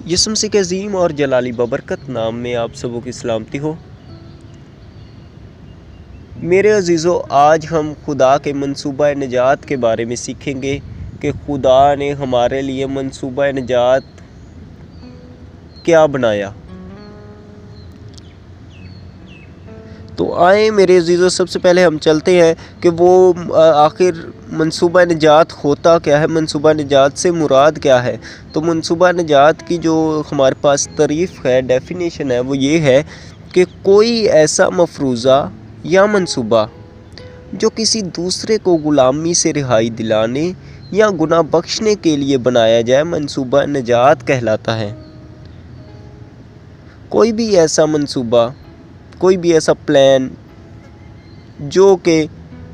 یسوع مسیح کے عظیم اور جلالی ببرکت نام میں آپ سبوں کی سلامتی ہو۔ میرے عزیزو، آج ہم خدا کے منصوبہ نجات کے بارے میں سیکھیں گے کہ خدا نے ہمارے لیے منصوبہ نجات کیا بنایا۔ تو آئیں میرے عزیزو، سب سے پہلے ہم چلتے ہیں کہ وہ آخر منصوبہ نجات ہوتا کیا ہے، منصوبہ نجات سے مراد کیا ہے۔ تو منصوبہ نجات کی جو ہمارے پاس تعریف ہے، ڈیفینیشن ہے، وہ یہ ہے کہ کوئی ایسا مفروضہ یا منصوبہ جو کسی دوسرے کو غلامی سے رہائی دلانے یا گناہ بخشنے کے لیے بنایا جائے، منصوبہ نجات کہلاتا ہے۔ کوئی بھی ایسا منصوبہ، کوئی بھی ایسا پلان جو کہ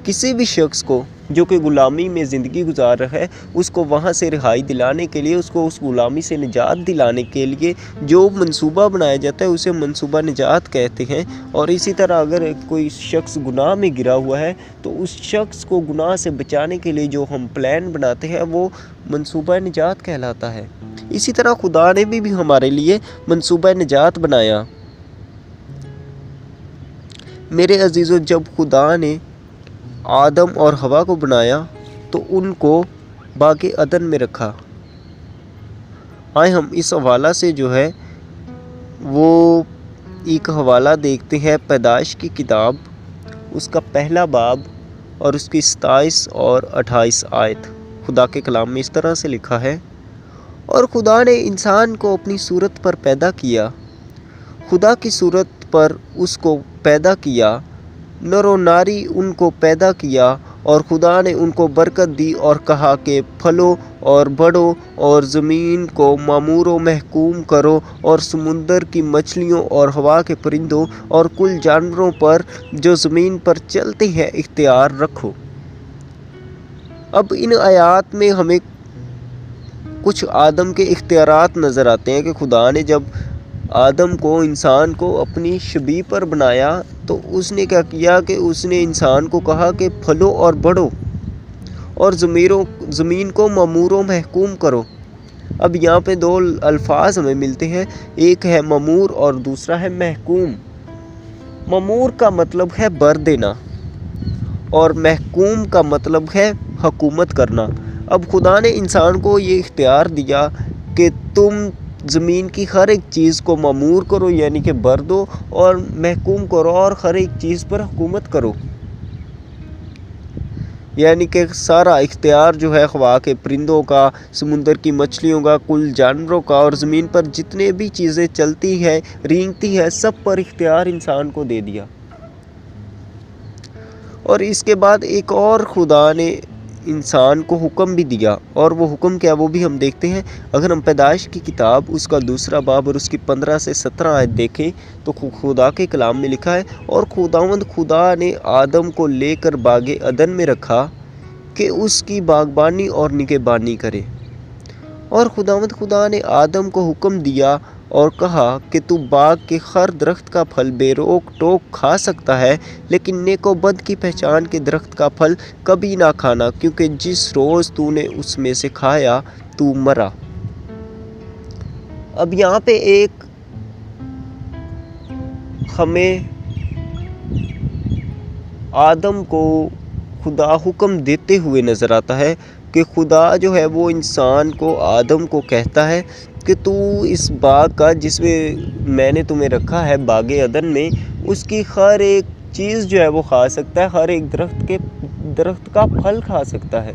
کسی بھی شخص کو جو کہ غلامی میں زندگی گزار رہا ہے، اس کو وہاں سے رہائی دلانے کے لیے، اس کو اس غلامی سے نجات دلانے کے لیے جو منصوبہ بنایا جاتا ہے، اسے منصوبہ نجات کہتے ہیں۔ اور اسی طرح اگر کوئی شخص گناہ میں گرا ہوا ہے تو اس شخص کو گناہ سے بچانے کے لیے جو ہم پلان بناتے ہیں، وہ منصوبہ نجات کہلاتا ہے۔ اسی طرح خدا نے بھی ہمارے لیے منصوبہ نجات بنایا۔ میرے عزیزو، جب خدا نے آدم اور حوا کو بنایا تو ان کو باغ عدن میں رکھا۔ آئے ہم اس حوالہ سے جو ہے وہ ایک حوالہ دیکھتے ہیں، پیدائش کی کتاب، اس کا پہلا باب اور اس کی 27 اور 28 آیت۔ خدا کے کلام میں اس طرح سے لکھا ہے: اور خدا نے انسان کو اپنی صورت پر پیدا کیا، خدا کی صورت پر اس کو پیدا کیا، نر و ناری ان کو پیدا کیا، اور خدا نے ان کو برکت دی اور کہا کہ پھلو اور بڑھو اور زمین کو معمور و محکوم کرو، اور سمندر کی مچھلیوں اور ہوا کے پرندوں اور کل جانوروں پر جو زمین پر چلتے ہیں اختیار رکھو۔ اب ان آیات میں ہمیں کچھ آدم کے اختیارات نظر آتے ہیں کہ خدا نے جب آدم کو، انسان کو اپنی شبیہ پر بنایا تو اس نے کیا کیا کہ اس نے انسان کو کہا کہ پھلو اور بڑھو اور زمین کو معمور و محکوم کرو۔ اب یہاں پہ دو الفاظ ہمیں ملتے ہیں، ایک ہے معمور اور دوسرا ہے محکوم۔ معمور کا مطلب ہے بر دینا اور محکوم کا مطلب ہے حکومت کرنا۔ اب خدا نے انسان کو یہ اختیار دیا کہ تم زمین کی ہر ایک چیز کو معمور کرو، یعنی کہ بر دو، اور محکوم کرو اور ہر ایک چیز پر حکومت کرو۔ یعنی کہ سارا اختیار جو ہے ہوا کے پرندوں کا، سمندر کی مچھلیوں کا، کل جانوروں کا، اور زمین پر جتنے بھی چیزیں چلتی ہیں، رینگتی ہیں، سب پر اختیار انسان کو دے دیا۔ اور اس کے بعد ایک اور خدا نے انسان کو حکم بھی دیا، اور وہ حکم کیا وہ بھی ہم دیکھتے ہیں۔ اگر ہم پیدائش کی کتاب اس کا دوسرا باب اور اس کی 15 سے 17 آیت دیکھیں تو خدا کے کلام میں لکھا ہے: اور خداوند خدا نے آدم کو لے کر باغ عدن میں رکھا کہ اس کی باغبانی اور نگہبانی کرے۔ اور خداوند خدا نے آدم کو حکم دیا اور کہا کہ تو باغ کے ہر درخت کا پھل بے روک ٹوک کھا سکتا ہے، لیکن نیک و بد کی پہچان کے درخت کا پھل کبھی نہ کھانا، کیونکہ جس روز تو نے اس میں سے کھایا تو مرا۔ اب یہاں پہ ایک ہمیں آدم کو خدا حکم دیتے ہوئے نظر آتا ہے کہ خدا جو ہے وہ انسان کو، آدم کو کہتا ہے کہ تو اس باغ کا، جس میں نے تمہیں رکھا ہے باغ عدن میں، اس کی ہر ایک چیز جو ہے وہ کھا سکتا ہے، ہر ایک درخت کا پھل کھا سکتا ہے،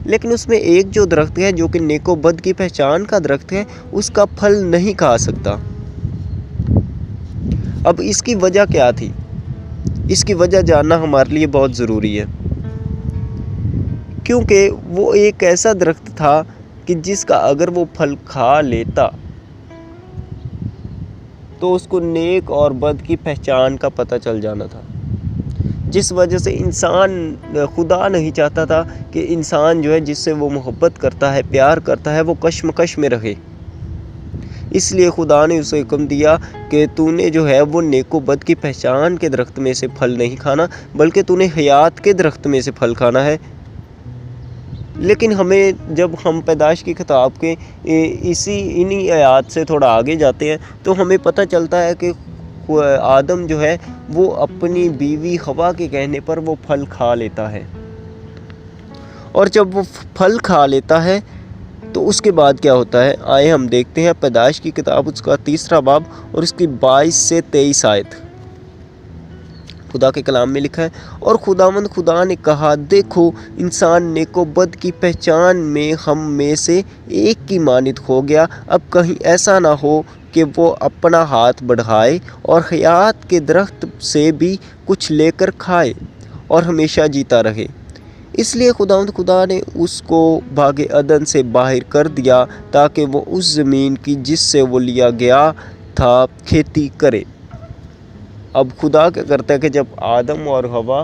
لیکن اس میں ایک جو درخت ہے جو کہ نیک و بد کی پہچان کا درخت ہے، اس کا پھل نہیں کھا سکتا۔ اب اس کی وجہ کیا تھی؟ اس کی وجہ جاننا ہمارے لیے بہت ضروری ہے، کیونکہ وہ ایک ایسا درخت تھا کہ جس کا اگر وہ پھل کھا لیتا تو اس کو نیک اور بد کی پہچان کا پتہ چل جانا تھا، جس وجہ سے خدا نہیں چاہتا تھا کہ انسان جو ہے جس سے وہ محبت کرتا ہے، پیار کرتا ہے، وہ کشمکش میں رہے۔ اس لیے خدا نے اسے حکم دیا کہ تو نے جو ہے وہ نیک و بد کی پہچان کے درخت میں سے پھل نہیں کھانا، بلکہ تو نے حیات کے درخت میں سے پھل کھانا ہے۔ لیکن ہمیں جب ہم پیدائش کی کتاب کے انہی آیات سے تھوڑا آگے جاتے ہیں تو ہمیں پتہ چلتا ہے کہ آدم جو ہے وہ اپنی بیوی حوا کے کہنے پر وہ پھل کھا لیتا ہے، اور جب وہ پھل کھا لیتا ہے تو اس کے بعد کیا ہوتا ہے، آئے ہم دیکھتے ہیں پیدائش کی کتاب اس کا 3 باب اور اس کی 22 سے 23 آیت۔ خدا کے کلام میں لکھا ہے، اور خداوند خدا نے کہا، دیکھو انسان نیک و بد کی پہچان میں ہم میں سے ایک کی مانند ہو گیا، اب کہیں ایسا نہ ہو کہ وہ اپنا ہاتھ بڑھائے اور حیات کے درخت سے بھی کچھ لے کر کھائے اور ہمیشہ جیتا رہے۔ اس لیے خداوند خدا نے اس کو باغ عدن سے باہر کر دیا تاکہ وہ اس زمین کی جس سے وہ لیا گیا تھا کھیتی کرے۔ اب خدا کیا کرتا ہے کہ جب آدم اور حوا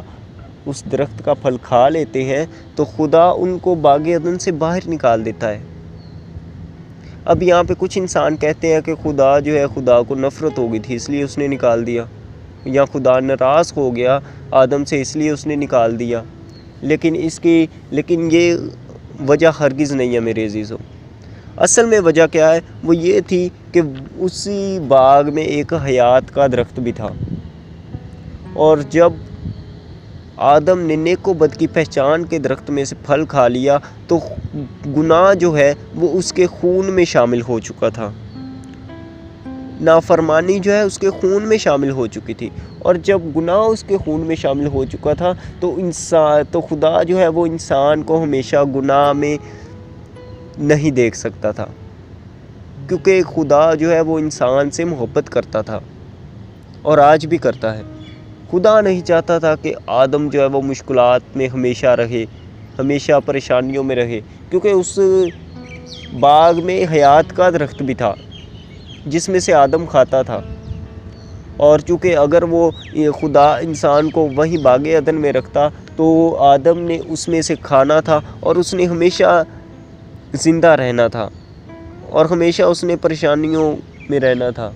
اس درخت کا پھل کھا لیتے ہیں تو خدا ان کو باغ عدن سے باہر نکال دیتا ہے۔ اب یہاں پہ کچھ انسان کہتے ہیں کہ خدا جو ہے، خدا کو نفرت ہو گئی تھی اس لیے اس نے نکال دیا، یا خدا ناراض ہو گیا آدم سے اس لیے اس نے نکال دیا، لیکن یہ وجہ ہرگز نہیں ہے میرے عزیزوں۔ اصل میں وجہ کیا ہے، وہ یہ تھی کہ اسی باغ میں ایک حیات کا درخت بھی تھا، اور جب آدم نے نیک و بد کی پہچان کے درخت میں سے پھل کھا لیا تو گناہ جو ہے وہ اس کے خون میں شامل ہو چکا تھا، نافرمانی جو ہے اس کے خون میں شامل ہو چکی تھی، اور جب گناہ اس کے خون میں شامل ہو چکا تھا تو خدا جو ہے وہ انسان کو ہمیشہ گناہ میں نہیں دیکھ سکتا تھا، کیونکہ خدا جو ہے وہ انسان سے محبت کرتا تھا اور آج بھی کرتا ہے۔ خدا نہیں چاہتا تھا کہ آدم جو ہے وہ مشکلات میں ہمیشہ رہے، ہمیشہ پریشانیوں میں رہے، کیونکہ اس باغ میں حیات کا درخت بھی تھا جس میں سے آدم کھاتا تھا، اور چونکہ اگر وہ خدا انسان کو وہیں باغ عدن میں رکھتا تو آدم نے اس میں سے کھانا تھا اور اس نے ہمیشہ زندہ رہنا تھا اور ہمیشہ اس نے پریشانیوں میں رہنا تھا،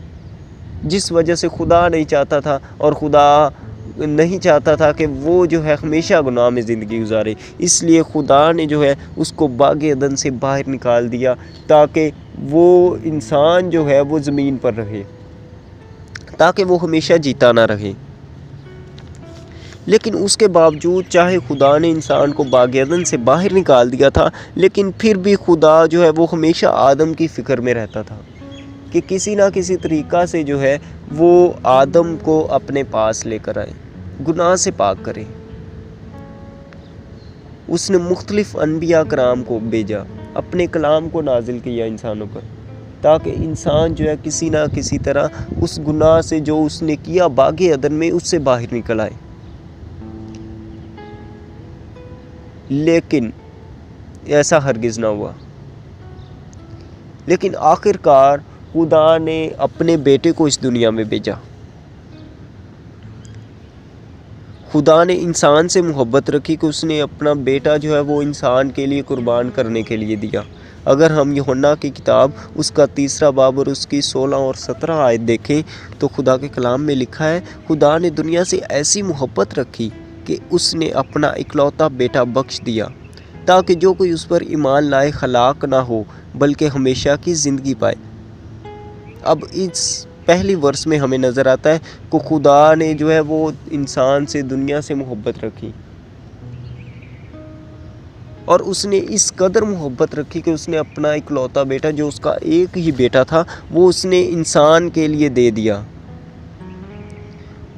جس وجہ سے خدا نہیں چاہتا تھا، اور خدا نہیں چاہتا تھا کہ وہ جو ہے ہمیشہ گناہ میں زندگی گزارے۔ اس لیے خدا نے جو ہے اس کو باغ عدن سے باہر نکال دیا تاکہ وہ انسان جو ہے وہ زمین پر رہے، تاکہ وہ ہمیشہ جیتا نہ رہے۔ لیکن اس کے باوجود چاہے خدا نے انسان کو باغ عدن سے باہر نکال دیا تھا، لیکن پھر بھی خدا جو ہے وہ ہمیشہ آدم کی فکر میں رہتا تھا کہ کسی نہ کسی طریقہ سے جو ہے وہ آدم کو اپنے پاس لے کر آئے، گناہ سے پاک کرے۔ اس نے مختلف انبیاء کرام کو بھیجا، اپنے کلام کو نازل کیا انسانوں پر، تاکہ انسان جو ہے کسی نہ کسی طرح اس گناہ سے جو اس نے کیا باغ عدن میں اس سے باہر نکل آئے۔ لیکن ایسا ہرگز نہ ہوا۔ لیکن آخر کار خدا نے اپنے بیٹے کو اس دنیا میں بھیجا۔ خدا نے انسان سے محبت رکھی کہ اس نے اپنا بیٹا جو ہے وہ انسان کے لیے قربان کرنے کے لیے دیا۔ اگر ہم یوحنا کی کتاب اس کا 3 باب اور اس کی 16 اور 17 آیت دیکھیں تو خدا کے کلام میں لکھا ہے، خدا نے دنیا سے ایسی محبت رکھی کہ اس نے اپنا اکلوتا بیٹا بخش دیا تاکہ جو کوئی اس پر ایمان لائے ہلاک نہ ہو بلکہ ہمیشہ کی زندگی پائے۔ اب اس پہلی ورس میں ہمیں نظر آتا ہے کہ خدا نے جو ہے وہ انسان سے، دنیا سے محبت رکھی، اور اس نے اس قدر محبت رکھی کہ اس نے اپنا اکلوتا بیٹا جو اس کا ایک ہی بیٹا تھا وہ اس نے انسان کے لیے دے دیا۔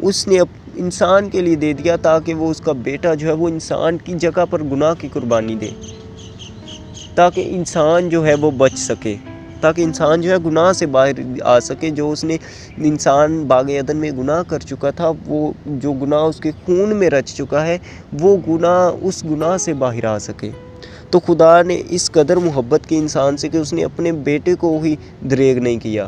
اس نے انسان کے لیے دے دیا تاکہ وہ اس کا بیٹا جو ہے وہ انسان کی جگہ پر گناہ کی قربانی دے، تاکہ انسان جو ہے وہ بچ سکے، تاکہ انسان جو ہے گناہ سے باہر آ سکے۔ جو اس نے انسان باغ عدن میں گناہ کر چکا تھا، وہ جو گناہ اس کے خون میں رچ چکا ہے، وہ گناہ اس گناہ سے باہر آ سکے۔ تو خدا نے اس قدر محبت کی انسان سے کہ اس نے اپنے بیٹے کو ہی دریغ نہیں کیا،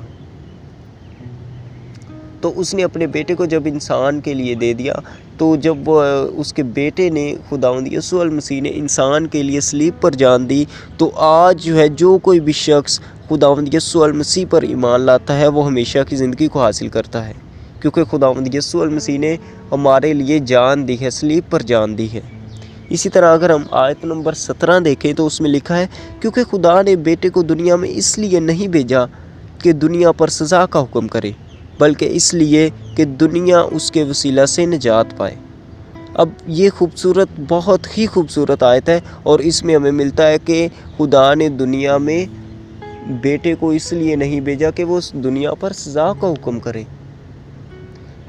تو اس نے اپنے بیٹے کو جب انسان کے لیے دے دیا، تو جب اس کے بیٹے نے خداوند یسوع المسیح نے انسان کے لیے صلیب پر جان دی، تو آج جو ہے جو کوئی بھی شخص خداوند یسوع المسیح پر ایمان لاتا ہے وہ ہمیشہ کی زندگی کو حاصل کرتا ہے، کیونکہ خداوند یسوع المسیح نے ہمارے لیے جان دی ہے، صلیب پر جان دی ہے۔ اسی طرح اگر ہم آیت نمبر 17 دیکھیں تو اس میں لکھا ہے کیونکہ خدا نے بیٹے کو دنیا میں اس لیے نہیں بھیجا کہ دنیا پر سزا کا حکم کرے، بلکہ اس لیے کہ دنیا اس کے وسیلہ سے نجات پائے۔ اب یہ خوبصورت، بہت ہی خوبصورت آیت ہے، اور اس میں ہمیں ملتا ہے کہ خدا نے دنیا میں بیٹے کو اس لیے نہیں بھیجا کہ وہ دنیا پر سزا کا حکم کرے،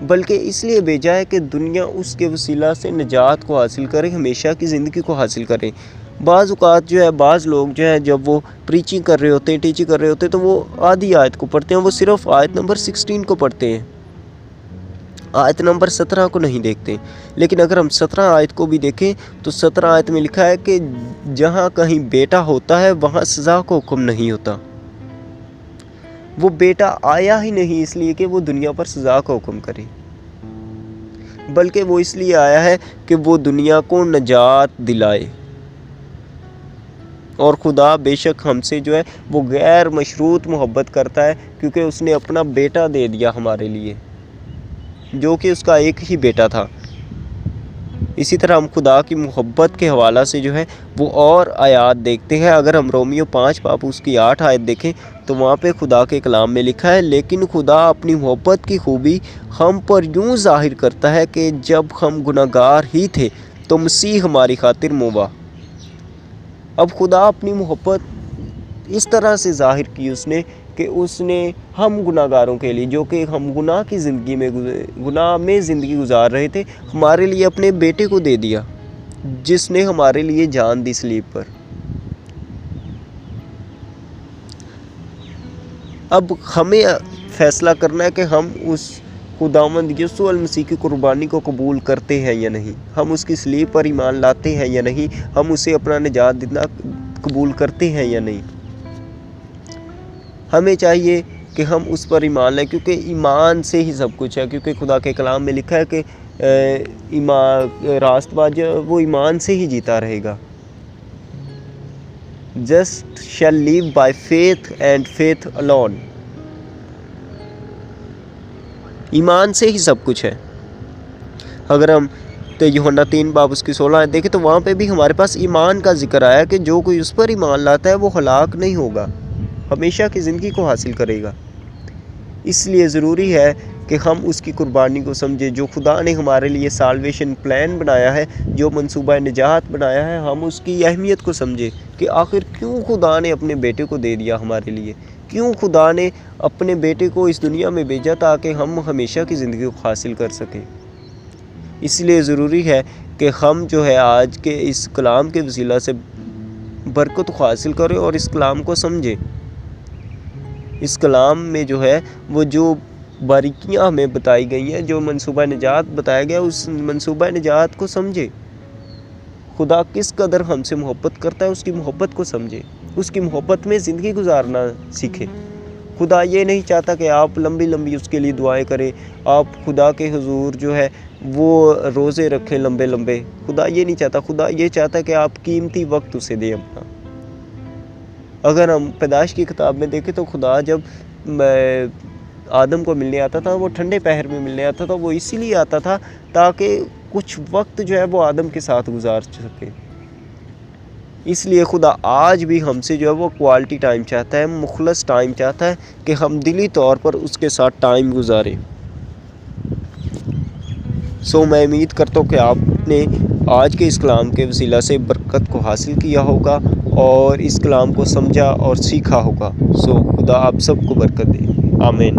بلکہ اس لیے بھیجا ہے کہ دنیا اس کے وسیلہ سے نجات کو حاصل کرے، ہمیشہ کی زندگی کو حاصل کرے۔ بعض اوقات جو ہے بعض لوگ جو ہے جب وہ پریچنگ کر رہے ہوتے ہیں، ٹیچنگ کر رہے ہوتے ہیں، تو وہ آدھی آیت کو پڑھتے ہیں، وہ صرف آیت نمبر 16 کو پڑھتے ہیں، آیت نمبر 17 کو نہیں دیکھتے۔ لیکن اگر ہم 17 آیت کو بھی دیکھیں تو 17 آیت میں لکھا ہے کہ جہاں کہیں بیٹا ہوتا ہے وہاں سزا کا حکم نہیں ہوتا۔ وہ بیٹا آیا ہی نہیں اس لیے کہ وہ دنیا پر سزا کا حکم کرے، بلکہ وہ اس لیے آیا ہے کہ وہ دنیا کو نجات دلائے۔ اور خدا بے شک ہم سے جو ہے وہ غیر مشروط محبت کرتا ہے، کیونکہ اس نے اپنا بیٹا دے دیا ہمارے لیے، جو کہ اس کا ایک ہی بیٹا تھا۔ اسی طرح ہم خدا کی محبت کے حوالہ سے جو ہے وہ اور آیات دیکھتے ہیں۔ اگر ہم رومیو 5 باب اس کی 8 آیت دیکھیں تو وہاں پہ خدا کے کلام میں لکھا ہے لیکن خدا اپنی محبت کی خوبی ہم پر یوں ظاہر کرتا ہے کہ جب ہم گناہگار ہی تھے تو مسیح ہماری خاطر موا۔ اب خدا اپنی محبت اس طرح سے ظاہر کی اس نے کہ اس نے ہم گناہگاروں کے لیے، جو کہ ہم گناہ میں زندگی گزار رہے تھے، ہمارے لیے اپنے بیٹے کو دے دیا، جس نے ہمارے لیے جان دی صلیب پر۔ اب ہمیں فیصلہ کرنا ہے کہ ہم اس خداوند یسوع المسیح کی قربانی کو قبول کرتے ہیں یا نہیں، ہم اس کی صلیب پر ایمان لاتے ہیں یا نہیں، ہم اسے اپنا نجات دینا قبول کرتے ہیں یا نہیں۔ ہمیں چاہیے کہ ہم اس پر ایمان لائیں، کیونکہ ایمان سے ہی سب کچھ ہے، کیونکہ خدا کے کلام میں لکھا ہے کہ راست باز وہ ایمان سے ہی جیتا رہے گا۔ Just shall live by faith and faith alone۔ ایمان سے ہی سب کچھ ہے۔ اگر ہم یوحنا 3 باب اس کی 16 آیت دیکھیں تو وہاں پہ بھی ہمارے پاس ایمان کا ذکر آیا کہ جو کوئی اس پر ایمان لاتا ہے وہ ہلاک نہیں ہوگا، ہمیشہ کی زندگی کو حاصل کرے گا۔ اس لیے ضروری ہے کہ ہم اس کی قربانی کو سمجھیں، جو خدا نے ہمارے لیے سالویشن پلان بنایا ہے، جو منصوبہ نجات بنایا ہے، ہم اس کی اہمیت کو سمجھیں کہ آخر کیوں خدا نے اپنے بیٹے کو دے دیا ہمارے لیے، کیوں خدا نے اپنے بیٹے کو اس دنیا میں بھیجا تاکہ ہم ہمیشہ کی زندگی کو حاصل کر سکیں۔ اس لیے ضروری ہے کہ ہم جو ہے آج کے اس کلام کے وسیلہ سے برکت کو حاصل کریں اور اس کلام کو سمجھیں۔ اس کلام میں جو ہے وہ جو باریکیاں ہمیں بتائی گئی ہیں، جو منصوبہ نجات بتایا گیا، اس منصوبہ نجات کو سمجھے۔ خدا کس قدر ہم سے محبت کرتا ہے، اس کی محبت کو سمجھے، اس کی محبت میں زندگی گزارنا سیکھے۔ خدا یہ نہیں چاہتا کہ آپ لمبی لمبی اس کے لیے دعائیں کریں، آپ خدا کے حضور جو ہے وہ روزے رکھیں لمبے لمبے۔ خدا یہ نہیں چاہتا، خدا یہ چاہتا ہے کہ آپ قیمتی وقت اسے دیں اپنا۔ اگر ہم پیدائش کی کتاب میں دیکھیں تو خدا جب آدم کو ملنے آتا تھا، وہ ٹھنڈے پہر میں ملنے آتا تھا، وہ اسی لیے آتا تھا تاکہ کچھ وقت جو ہے وہ آدم کے ساتھ گزار سکے۔ اس لیے خدا آج بھی ہم سے جو ہے وہ کوالٹی ٹائم چاہتا ہے، مخلص ٹائم چاہتا ہے کہ ہم دلی طور پر اس کے ساتھ ٹائم گزاریں۔ میں امید کرتا ہوں کہ آپ نے آج کے اس کلام کے وسیلہ سے برکت کو حاصل کیا ہوگا اور اس کلام کو سمجھا اور سیکھا ہوگا۔ خدا آپ سب کو برکت دے، آمین۔